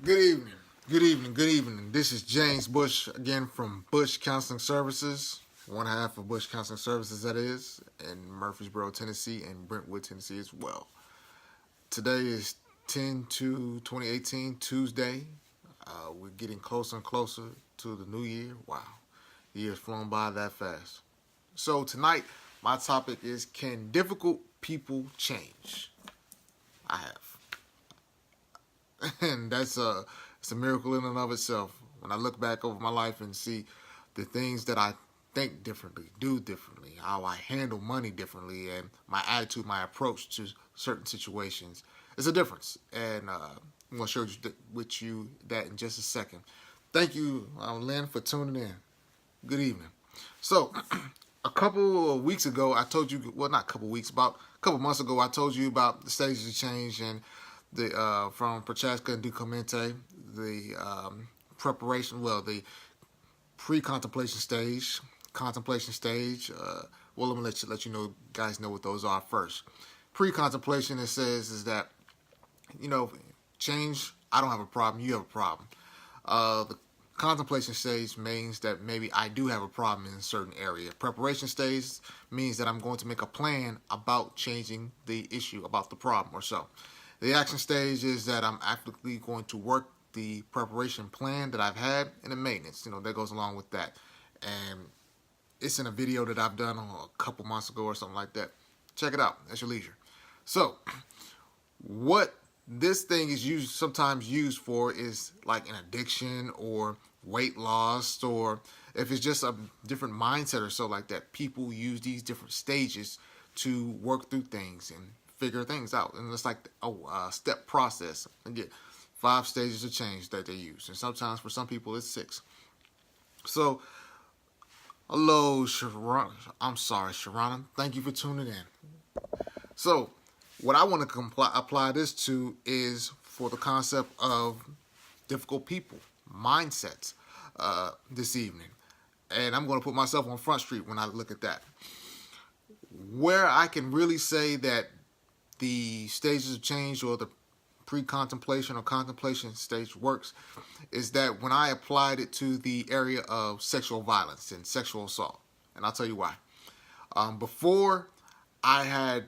Good evening. Good evening. Good evening. This is James Bush again from Bush Counseling Services, one half of Bush Counseling Services, that is, in Murfreesboro, Tennessee, and Brentwood, Tennessee as well. Today is 10/2/2018, Tuesday. We're getting closer and closer to the new year. Wow, the year's flown by that fast. So tonight, my topic is: can difficult people change? I have, and it's a miracle in and of itself. When I look back over my life and see the things that I think differently, do differently, how I handle money differently, and my attitude, my approach to certain situations, it's a difference. And I'm going to share with you that in just a second. Thank you, Lynn, for tuning in. Good evening. So, a couple of weeks ago, I told you, well, not a couple of weeks, about a couple of months ago, I told you about the stages of change and the from Prochaska and Duclemente, the preparation, well, the pre-contemplation stage, contemplation stage. Well, let me let you know, guys, know what those are first. Pre-contemplation, it says, is that, change, I don't have a problem, you have a problem. The contemplation stage means that maybe I do have a problem in a certain area. Preparation stage means that I'm going to make a plan about changing the issue, about the problem or so. The action stage is that I'm actively going to work the preparation plan that I've had, and the maintenance, that goes along with that. And it's in a video that I've done a couple months ago or something like that. Check it out at your leisure. So, what this thing is sometimes used for is like an addiction or weight loss, or if it's just a different mindset or so like that. People use these different stages to work through things and figure things out, and it's like a step process. Again, 5 stages of change that they use, and sometimes for some people it's 6. So, hello, Sharon. I'm sorry, Sharon. Thank you for tuning in. So, what I want to apply this to is for the concept of difficult people, mindsets, this evening. And I'm going to put myself on Front Street when I look at that. Where I can really say that the stages of change or the pre-contemplation or contemplation stage works is that when I applied it to the area of sexual violence and sexual assault. And I'll tell you why. Before, I had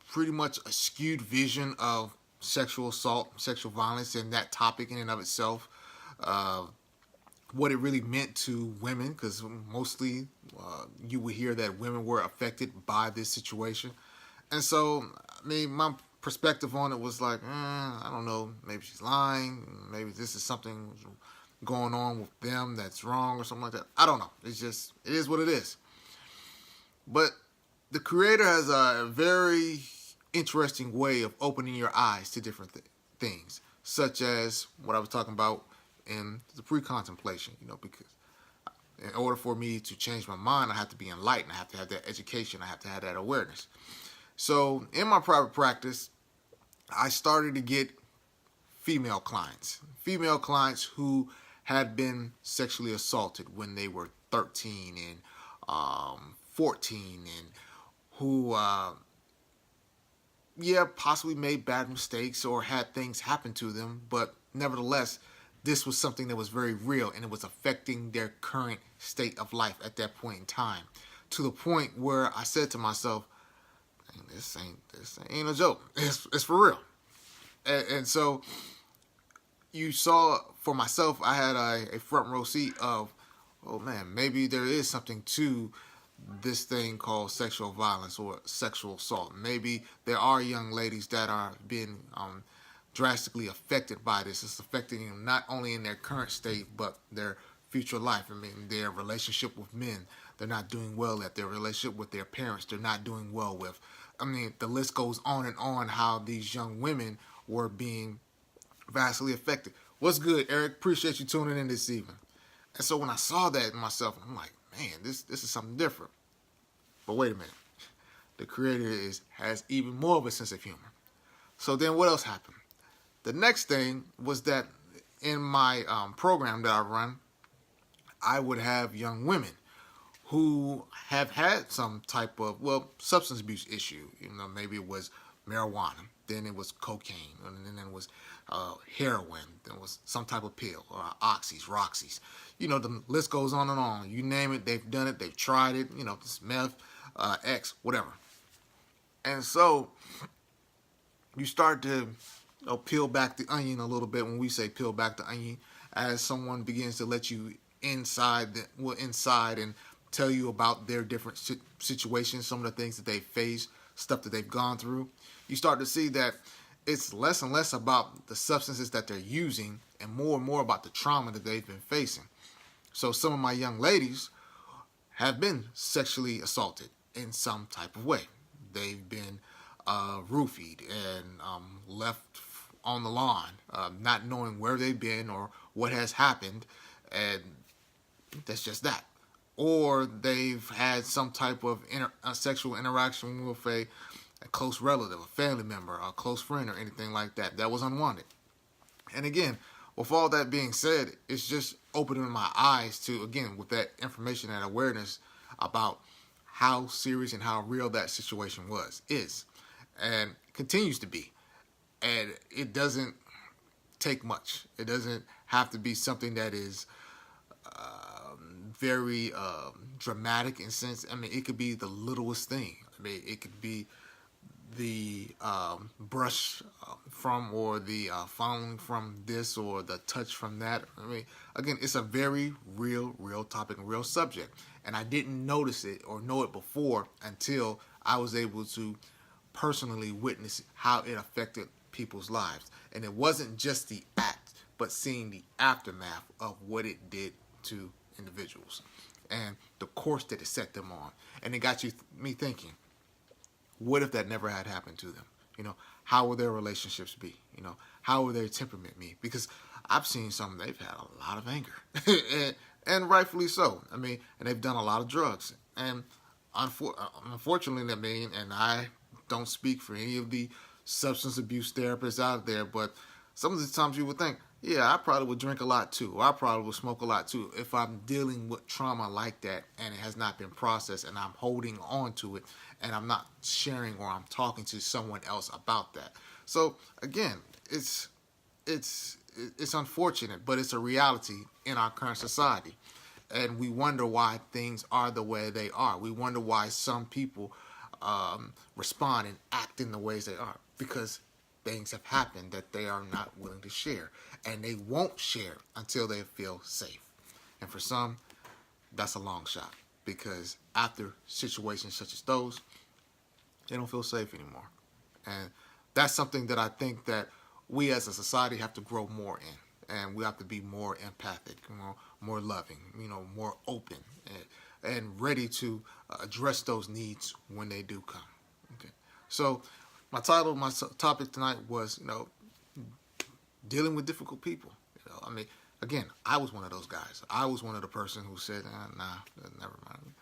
pretty much a skewed vision of sexual assault, sexual violence, and that topic in and of itself. What it really meant to women, because mostly you would hear that women were affected by this situation. And so, my perspective on it was like, I don't know, maybe she's lying, maybe this is something going on with them that's wrong or something like that. I don't know. It is what it is. But the Creator has a very interesting way of opening your eyes to different things, such as what I was talking about in the pre-contemplation, because in order for me to change my mind, I have to be enlightened. I have to have that education. I have to have that awareness. So in my private practice, I started to get female clients who had been sexually assaulted when they were 13 and 14, and who, possibly made bad mistakes or had things happen to them, but nevertheless, this was something that was very real, and it was affecting their current state of life at that point in time, to the point where I said to myself, this ain't a joke. It's for real. And so you saw, for myself, I had a front row seat of, oh man, maybe there is something to this thing called sexual violence or sexual assault. Maybe there are young ladies that are being drastically affected by this. It's affecting them not only in their current state, but their future life. Their relationship with men, they're not doing well at. Their relationship with their parents, they're not doing well with. The list goes on and on how these young women were being vastly affected. What's good, Eric? Appreciate you tuning in this evening. And so when I saw that in myself, I'm like, man, this is something different. But wait a minute. The Creator has even more of a sense of humor. So then what else happened? The next thing was that in my program that I run, I would have young women who have had some type of, substance abuse issue. Maybe it was marijuana. then it was cocaine, and then it was heroin, then it was some type of pill, or oxys, roxys. The list goes on and on. You name it, they've done it, they've tried it. This meth, X, whatever. And so you start to peel back the onion a little bit. When we say peel back the onion, as someone begins to let you inside and tell you about their different situations, some of the things that they face, stuff that they've gone through, you start to see that it's less and less about the substances that they're using and more about the trauma that they've been facing. So some of my young ladies have been sexually assaulted in some type of way. They've been roofied and left on the lawn, not knowing where they've been or what has happened, and that's just that. Or they've had some type of sexual interaction with a close relative, a family member, a close friend, or anything like that. That was unwanted. And again, with all that being said, it's just opening my eyes to, again, with that information and awareness about how serious and how real that situation is, and continues to be. And it doesn't take much. It doesn't have to be something that is very dramatic in sense. I mean, it could be the littlest thing. I mean, it could be the brush from, or the phone from this, or the touch from that. I mean, again, it's a very real topic and real subject. And I didn't notice it or know it before until I was able to personally witness how it affected people's lives. And it wasn't just the act, but seeing the aftermath of what it did to individuals and the course that it set them on. And it got me thinking, what if that never had happened to them? How would their relationships be? How would their temperament be? Because I've seen some, they've had a lot of anger, and rightfully so. I mean, and they've done a lot of drugs. And unfortunately, I mean, and I don't speak for any of the substance abuse therapists out there, but some of the times you would think, yeah, I probably would drink a lot too, or I probably would smoke a lot too, if I'm dealing with trauma like that and it has not been processed and I'm holding on to it and I'm not sharing or I'm talking to someone else about that. So again, it's unfortunate, but it's a reality in our current society. And we wonder why things are the way they are. We wonder why some people respond and act in the ways they are, because things have happened that they are not willing to share, and they won't share until they feel safe. And for some, that's a long shot, because after situations such as those, they don't feel safe anymore. And that's something that I think that we as a society have to grow more in, and we have to be more empathic, more loving, more open, and ready to address those needs when they do come. Okay. So my topic tonight was, dealing with difficult people. I mean, again, I was one of those guys. I was one of the person who said, nah, never mind.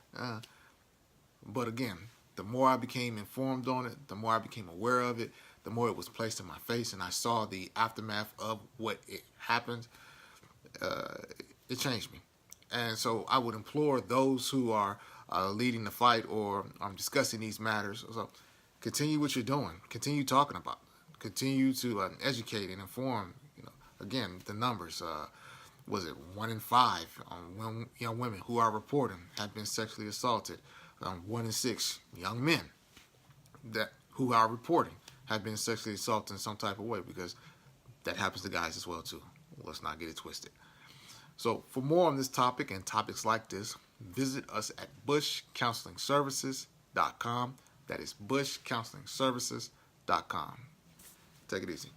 But again, the more I became informed on it, the more I became aware of it, the more it was placed in my face, and I saw the aftermath of what it happened, it changed me. And so I would implore those who are leading the fight or discussing these matters, so continue what you're doing. Continue talking about it. Continue to educate and inform. Again, the numbers. Was it 1 in 5 young women who are reporting have been sexually assaulted? 1 in 6 young men who are reporting have been sexually assaulted in some type of way, because that happens to guys as well too. Let's not get it twisted. So for more on this topic and topics like this, visit us at bushcounselingservices.com. That is bushcounselingservices.com. Take it easy.